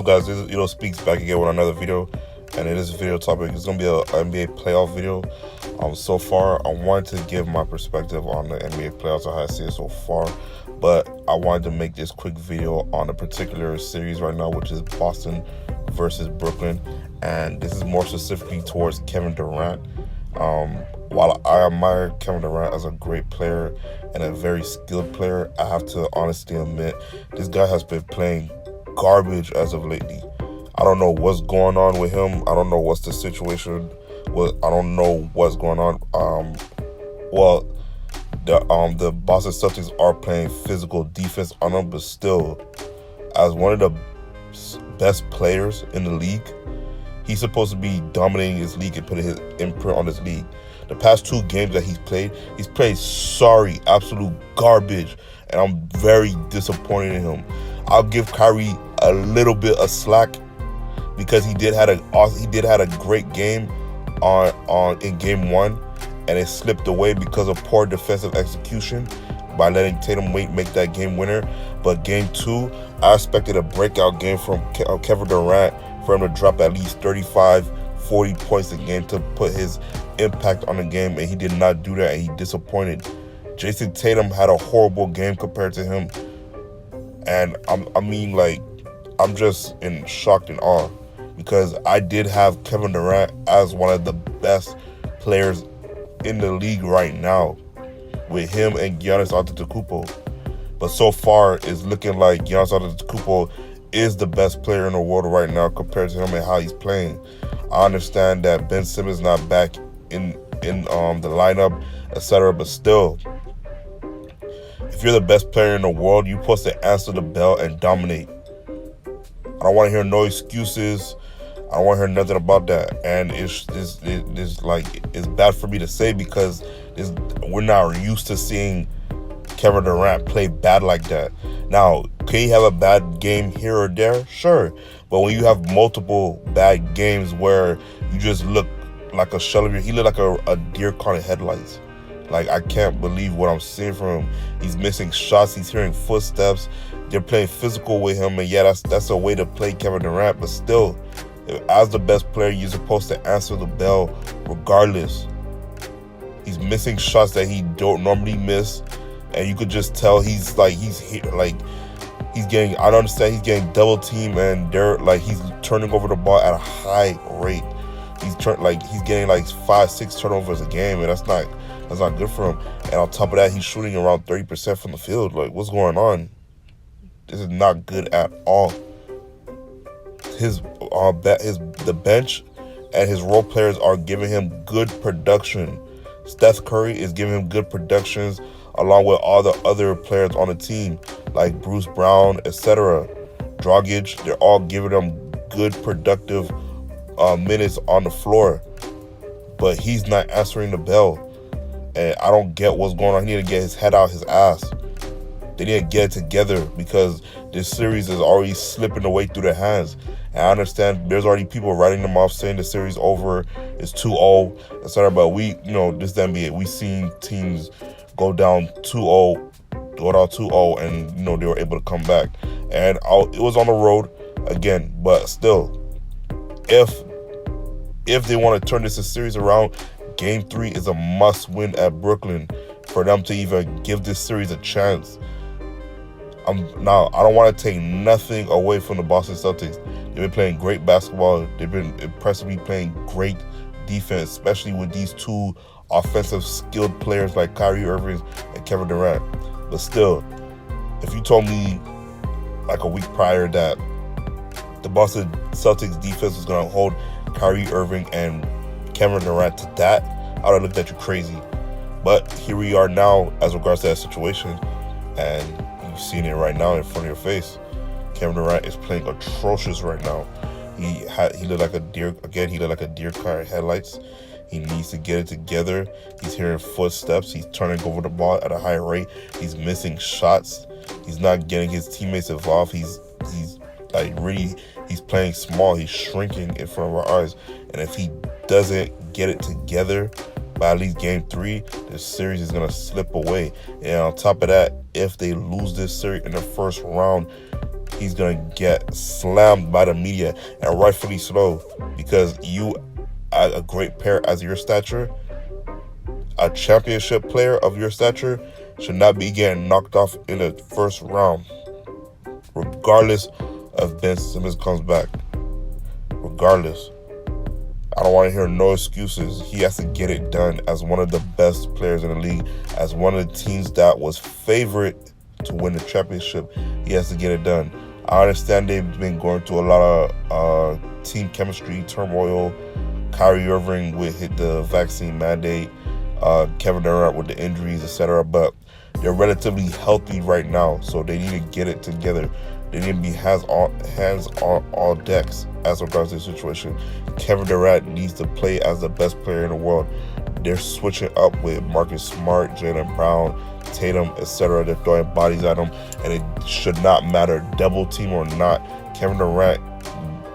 guys? This is Speaks back again with another video, and in this video topic is gonna be a NBA playoff video. So far, I wanted to give my perspective on the NBA playoffs and how I see it so far, but I wanted to make this quick video on a particular series right now, which is Boston versus Brooklyn, and this is more specifically towards Kevin Durant. While I admire Kevin Durant as a great player and a very skilled player, I have to honestly admit this guy has been playing garbage as of lately. I don't know what's going on with him. I don't know what's the situation. I don't know what's going on. The Boston Celtics are playing physical defense on him, but still, as one of the best players in the league, he's supposed to be dominating his league and putting his imprint on his league. The past 2 games that he's played absolute garbage, and I'm very disappointed in him. I'll give Kyrie a little bit of slack because he did had a great game in game 1, and it slipped away because of poor defensive execution by letting Tatum make that game winner. But game 2, I expected a breakout game from Kevin Durant for him to drop at least 35, 40 points a game to put his impact on the game, and he did not do that, and he disappointed. Jason Tatum had a horrible game compared to him, and I'm just in shock and awe because I did have Kevin Durant as one of the best players in the league right now with him and Giannis Antetokounmpo. But so far, it's looking like Giannis Antetokounmpo is the best player in the world right now compared to him and how he's playing. I understand that Ben Simmons not back in the lineup, etc. But still, if you're the best player in the world, you're supposed to answer the bell and dominate. I don't want to hear no excuses. I don't want to hear nothing about that. And it's bad for me to say because we're not used to seeing Kevin Durant play bad like that. Now, can he have a bad game here or there? Sure. But when you have multiple bad games where you just look like a shell of he looked like a deer caught in headlights. Like, I can't believe what I'm seeing from him. He's missing shots. He's hearing footsteps. They're playing physical with him. And yeah, that's a way to play Kevin Durant. But still, as the best player, you're supposed to answer the bell regardless. He's missing shots that he don't normally miss. And you could just tell he's getting, I don't understand, he's getting double teamed, and he's turning over the ball at a high rate. He's getting 5-6 turnovers a game, and that's not good for him. And on top of that, he's shooting around 30% from the field. Like, what's going on? This is not good at all. The bench and his role players are giving him good production. Steph Curry is giving him good productions along with all the other players on the team, like Bruce Brown, etc. Dragic, they're all giving him good, productive minutes on the floor. But he's not answering the bell. And I don't get what's going on. He need to get his head out his ass. They need to get it together because this series is already slipping away through their hands. And I understand there's already people writing them off saying the series over, it's 2-0, etc. But this is the NBA. We've seen teams go down 2-0, and they were able to come back. And it was on the road again, but still, if they want to turn this series around, Game 3 is a must-win at Brooklyn for them to even give this series a chance. I don't want to take nothing away from the Boston Celtics. They've been playing great basketball. They've been impressively playing great defense, especially with these 2 offensive skilled players like Kyrie Irving and Kevin Durant. But still, if you told me like a week prior that the Boston Celtics defense was going to hold Kyrie Irving and Kevin Durant to that, I would have looked at you crazy. But here we are now as regards to that situation, and you've seen it right now in front of your face. Kevin Durant is playing atrocious right now. He looked like a deer again. He looked like a deer caught in headlights. He needs to get it together. He's hearing footsteps. He's turning over the ball at a high rate. He's missing shots. He's not getting his teammates involved. He's playing small. He's shrinking in front of our eyes. And if he doesn't get it together by at least game 3, this series is going to slip away. And on top of that, if they lose this series in the first round, he's gonna get slammed by the media, and rightfully so, because you, a great player as your stature, a championship player of your stature, should not be getting knocked off in the first round, regardless if Ben Simmons comes back. Regardless. I don't want to hear no excuses. He has to get it done as one of the best players in the league, as one of the teams that was favorite to win the championship. He has to get it done. I understand they've been going through a lot of team chemistry turmoil. Kyrie Irving with the vaccine mandate, Kevin Durant with the injuries, etc. But they're relatively healthy right now, so they need to get it together. They need to be hands on all decks as regards to the situation. Kevin Durant needs to play as the best player in the world. They're switching up with Marcus Smart, Jaylen Brown, Tatum, etc. They're throwing bodies at him, and it should not matter, double team or not. Kevin Durant,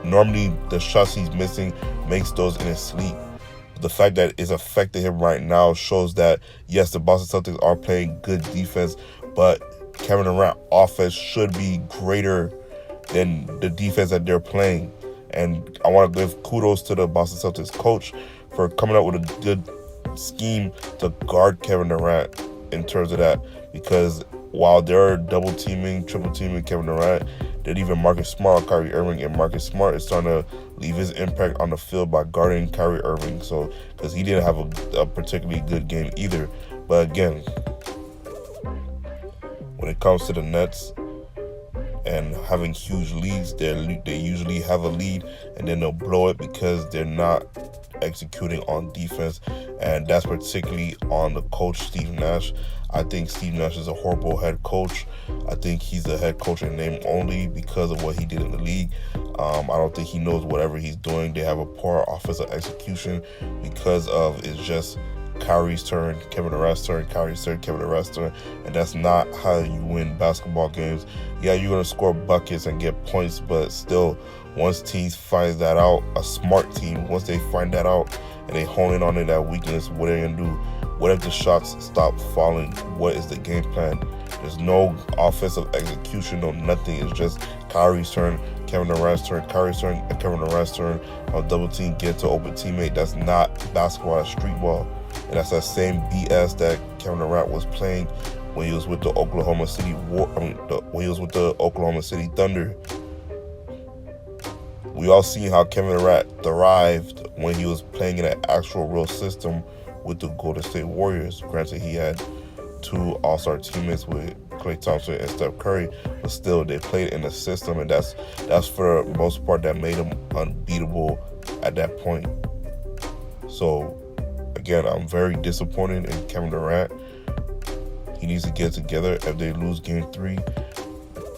normally the shots he's missing makes those in his sleep. The fact that it's affecting him right now shows that, yes, the Boston Celtics are playing good defense, but Kevin Durant offense should be greater than the defense that they're playing. And I want to give kudos to the Boston Celtics coach for coming up with a good scheme to guard Kevin Durant in terms of that, because while they're double teaming, triple teaming Kevin Durant, they're even Marcus Smart, Kyrie Irving, and Marcus Smart is starting to leave his impact on the field by guarding Kyrie Irving. So, because he didn't have a particularly good game either. But again, when it comes to the Nets and having huge leads, they usually have a lead and then they'll blow it because they're not executing on defense, and that's particularly on the coach Steve Nash. I think Steve Nash is a horrible head coach. I think he's a head coach in name only because of what he did in the league. I don't think he knows whatever he's doing. They have a poor offensive execution because of it's just Kyrie's turn, Kevin Durant's turn, Kyrie's turn, Kevin Durant's turn, and that's not how you win basketball games. Yeah, you're gonna score buckets and get points, but still, once teams find that out, a smart team, once they find that out and they hone in on it, that weakness, what are they gonna do? What if the shots stop falling? What is the game plan? There's no offensive execution, no nothing. It's just Kyrie's turn, Kevin Durant's turn, Kyrie's turn, and Kevin Durant's turn. On double team, get to open teammate. That's not basketball, that's street ball. And that's that same BS that Kevin Durant was playing when he was with the Oklahoma City when he was with the Oklahoma City Thunder. We all seen how Kevin Durant thrived when he was playing in an actual real system with the Golden State Warriors. Granted, he had two all-star teammates with Klay Thompson and Steph Curry, but still they played in a system, and that's for the most part that made him unbeatable at that point. So again, I'm very disappointed in Kevin Durant. He needs to get together. If they lose game 3,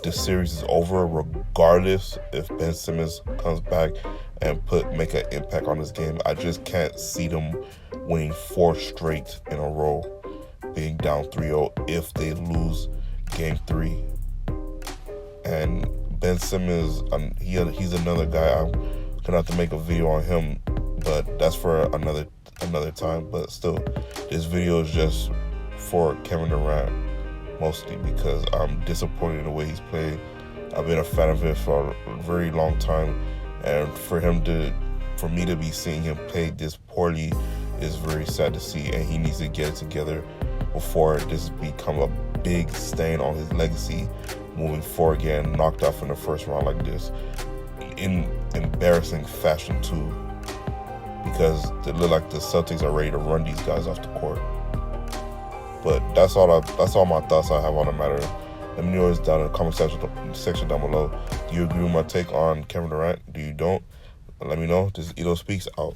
the series is over regardless if Ben Simmons comes back and make an impact on this game. I just can't see them winning 4 straight in a row, being down 3-0 if they lose game 3. And Ben Simmons, he's another guy. I'm gonna have to make a video on him, but that's for another time. But still, this video is just for Kevin Durant mostly because I'm disappointed in the way he's played. I've been a fan of it for a very long time, and for me to be seeing him play this poorly is very sad to see, and he needs to get it together before this become a big stain on his legacy moving forward, getting knocked off in the first round like this in embarrassing fashion too, because they look like the Celtics are ready to run these guys off the court. But that's all my thoughts I have on the matter. Let me know down in the comment section down below. Do you agree with my take on Kevin Durant? Do you don't? Let me know. This is Ito Speaks out.